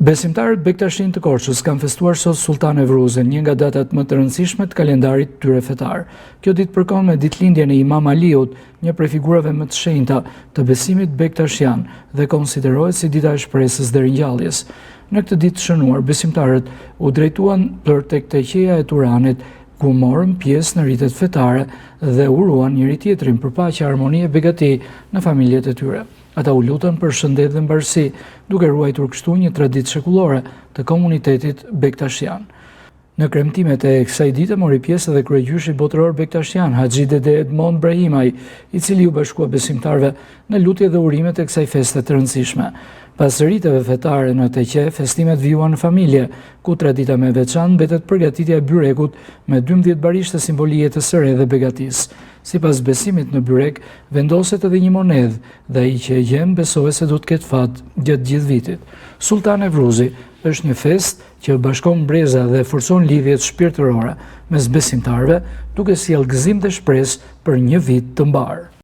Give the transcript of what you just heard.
Besimtarët Bektashin të Korçës kanë festuar sot Sultan Evruzën, një nga datat më të rëndësishme të kalendarit tyre fetar. Kjo ditë përkon me ditëlindjen e Imam Aliut, një prej figurave më të shenjta të besimit bektashian dhe konsiderohet si dita e shpresës dhe ringjalljes. Në këtë ditë të shënuar, besimtarët u drejtuan për tek teqeja e Turanit, ku morën pjesë në ritet fetare dhe uruan njëri tjetrin për paqe, harmoni e begati në familjet e tyre. Ata u lutën për shëndet dhe mbarësi, duke ruajtur kështu një traditë shekullore të komunitetit bektashian. Në kremtimet e kësaj dite mori pjesë edhe kryegjyshi botëror bektashian, Haxhi Dede Edmond Brahimaj, i cili u bashkua besimtarve në lutje dhe urimet e kësaj feste të rëndësishme. Pas riteve fetare në teqe, festimet vijuan në familje, ku tradita me veçantë mbetet përgatitja e byrekut me 12 barishte simbolike të së re dhe begatisë. Sipas besimit në byrek, vendoset edhe një monedhë dhe ai që e gjen besohet se do të ketë fat gjatë gjithë vitit. Sultan Evruzi është një festë që bashkon breza dhe forcon lidhjet shpirtërore mes besimtarëve, duke sjellë gëzim dhe shpresë për një vit të mbar.